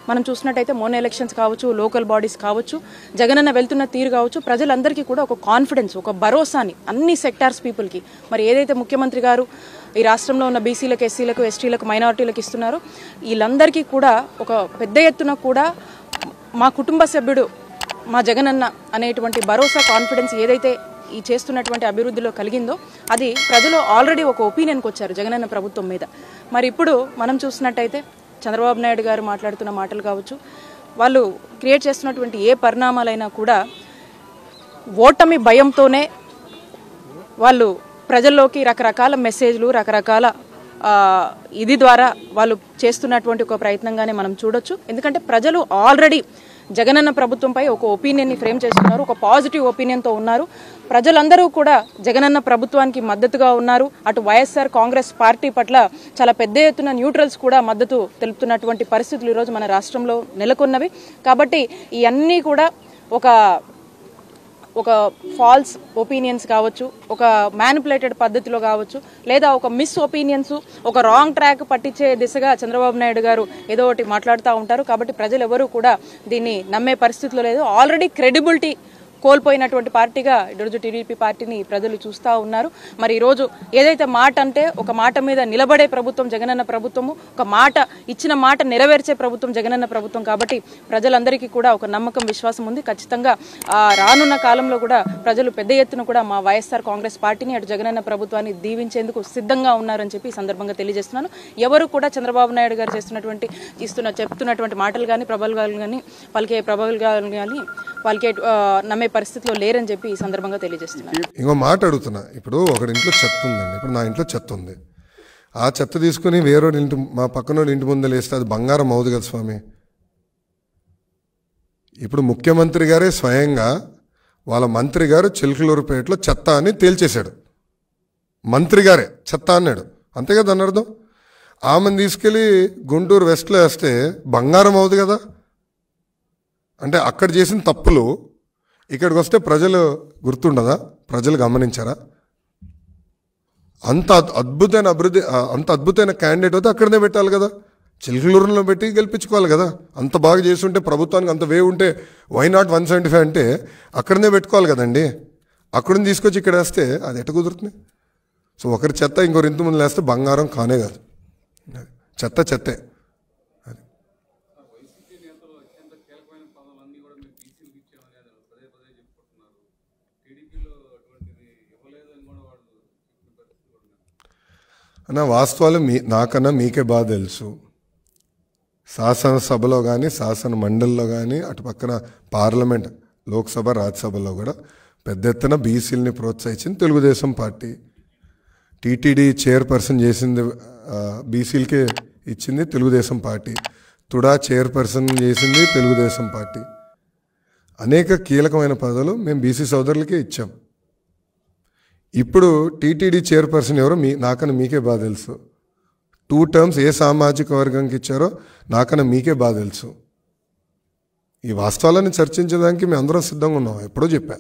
మనం చూసినట్టయితే మొన్న ఎలక్షన్స్ కావచ్చు, లోకల్ బాడీస్ కావచ్చు, జగనన్న వెళ్తున్న తీరు కావచ్చు, ప్రజలందరికీ కూడా ఒక కాన్ఫిడెన్స్, ఒక భరోసాని అన్ని సెక్టార్స్ పీపుల్కి మరి ఏదైతే ముఖ్యమంత్రి గారు ఈ రాష్ట్రంలో ఉన్న బీసీలకు, ఎస్సీలకు, ఎస్టీలకు, మైనారిటీలకు ఇస్తున్నారో వీళ్ళందరికీ కూడా ఒక పెద్ద ఎత్తున కూడా మా కుటుంబ సభ్యుడు మా జగనన్న అనేటువంటి భరోసా, కాన్ఫిడెన్స్ ఏదైతే ఈ చేస్తున్నటువంటి అభివృద్ధిలో కలిగిందో అది ప్రజలు ఆల్రెడీ ఒక ఒపీనియన్కి వచ్చారు జగనన్న ప్రభుత్వం మీద. మరి ఇప్పుడు మనం చూసినట్టయితే చంద్రబాబు నాయుడు గారు మాట్లాడుతున్న మాటలు కావచ్చు, వాళ్ళు క్రియేట్ చేస్తున్నటువంటి ఏ పరిణామాలైనా కూడా ఓటమి భయంతోనే వాళ్ళు ప్రజల్లోకి రకరకాల మెసేజ్లు, రకరకాల ఇది ద్వారా వాళ్ళు చేస్తున్నటువంటి ఒక ప్రయత్నంగానే మనం చూడొచ్చు. ఎందుకంటే ప్రజలు ఆల్రెడీ జగనన్న ప్రభుత్వంపై ఒక ఒపీనియన్ని ఫ్రేమ్ చేస్తున్నారు, ఒక పాజిటివ్ ఒపీనియన్తో ఉన్నారు. ప్రజలందరూ కూడా జగనన్న ప్రభుత్వానికి మద్దతుగా ఉన్నారు. అటు వైఎస్ఆర్ కాంగ్రెస్ పార్టీ పట్ల చాలా పెద్ద ఎత్తున న్యూట్రల్స్ కూడా మద్దతు తెలుపుతున్నటువంటి పరిస్థితులు ఈరోజు మన రాష్ట్రంలో నెలకొన్నవి. కాబట్టి ఇవన్నీ కూడా ఒక ఫాల్స్ ఒపీనియన్స్ కావచ్చు, ఒక మ్యానిపులేటెడ్ పద్ధతిలో కావచ్చు, లేదా ఒక మిస్ ఒపీనియన్స్, ఒక రాంగ్ ట్రాక్ పట్టించే దిశగా చంద్రబాబు నాయుడు గారు ఏదో ఒకటి మాట్లాడుతూ ఉంటారు. కాబట్టి ప్రజలు ఎవరూ కూడా దీన్ని నమ్మే పరిస్థితిలో లేదు. ఆల్రెడీ క్రెడిబిలిటీ కోల్పోయినటువంటి పార్టీగా ఈరోజు టీడీపీ పార్టీని ప్రజలు చూస్తూ ఉన్నారు. మరి ఈరోజు ఏదైతే మాట అంటే ఒక మాట మీద నిలబడే ప్రభుత్వం జగనన్న ప్రభుత్వము, ఒక మాట ఇచ్చిన మాట నెరవేర్చే ప్రభుత్వం జగనన్న ప్రభుత్వం. కాబట్టి ప్రజలందరికీ కూడా ఒక నమ్మకం, విశ్వాసం ఉంది. ఖచ్చితంగా రానున్న కాలంలో కూడా ప్రజలు పెద్ద ఎత్తున కూడా మా వైఎస్ఆర్ కాంగ్రెస్ పార్టీని, అటు జగనన్న ప్రభుత్వాన్ని దీవించేందుకు సిద్ధంగా ఉన్నారని చెప్పి ఈ సందర్భంగా తెలియజేస్తున్నాను. ఎవరు కూడా చంద్రబాబు నాయుడు గారు చెప్తున్నటువంటి మాటలు కానీ, ప్రబల్గాలు కానీ, పలికే ప్రబల్గాలు కానీ వాళ్ళకి నమ్మే పరిస్థితిలో లేరని చెప్పి ఈ సందర్భంగా తెలియజేస్తున్నారు. ఇంకో మాట అడుగుతున్నా, ఇప్పుడు ఒకటి ఇంట్లో చెత్త ఉందండి, ఇప్పుడు నా ఇంట్లో చెత్త ఉంది, ఆ చెత్త తీసుకుని వేరే ఇంటి, మా పక్కన ఇంటి ముందు వేస్తే అది బంగారం అవుదు కదా స్వామి. ఇప్పుడు ముఖ్యమంత్రి గారే స్వయంగా వాళ్ళ మంత్రి గారు చిలకలూరుపేటలో చెత్త అని తేల్చేశాడు. మంత్రి గారే చెత్త అన్నాడు, అంతే కదా అని అర్థం. ఆమెను తీసుకెళ్ళి గుంటూరు వెస్ట్లో వేస్తే బంగారం అవుదు కదా. అంటే అక్కడ చేసిన తప్పులు ఇక్కడికి వస్తే ప్రజలు గుర్తుండదా? ప్రజలు గమనించారా? అంత అద్భుతమైన అభివృద్ధి, అంత అద్భుతమైన క్యాండిడేట్ అయితే అక్కడనే పెట్టాలి కదా, చిలకలూరులో పెట్టి గెలిపించుకోవాలి కదా. అంత బాగా చేస్తుంటే, ప్రభుత్వానికి అంత వే ఉంటే వై నాట్ 175 అంటే అక్కడనే పెట్టుకోవాలి కదండి. అక్కడిని తీసుకొచ్చి ఇక్కడ వేస్తే అది ఎట్ట కుదురుతుంది? సో ఒకరి చెత్త ఇంకొకరి ఇంటి ముందు వేస్తే బంగారం కానే కాదు, చెత్త చెత్తే. అన్న వాస్తవాలు నాకన్నా మీకే బాగా తెలుసు. శాసనసభలో కానీ, శాసన మండలిలో కానీ, అటు పక్కన పార్లమెంట్, లోక్సభ, రాజ్యసభలో కూడా పెద్ద ఎత్తున బీసీలని ప్రోత్సహించింది తెలుగుదేశం పార్టీ. టీటీడీ చైర్పర్సన్ చేసింది బీసీలకే ఇచ్చింది తెలుగుదేశం పార్టీ. తుడా చైర్పర్సన్ చేసింది తెలుగుదేశం పార్టీ. అనేక కీలకమైన పదవులు మేము బీసీ సోదరులకే ఇచ్చాం. ఇప్పుడు టీటీడీ చైర్పర్సన్ ఎవరో నాకన్నా మీకే బాగా తెలుసు. 2 టర్మ్స్ ఏ సామాజిక వర్గంకి ఇచ్చారో నాకన్నా మీకే బాగా తెలుసు. ఈ వాస్తవాలను చర్చించడానికి మేము అందరం సిద్ధంగా ఉన్నాం, ఎప్పుడో చెప్పా.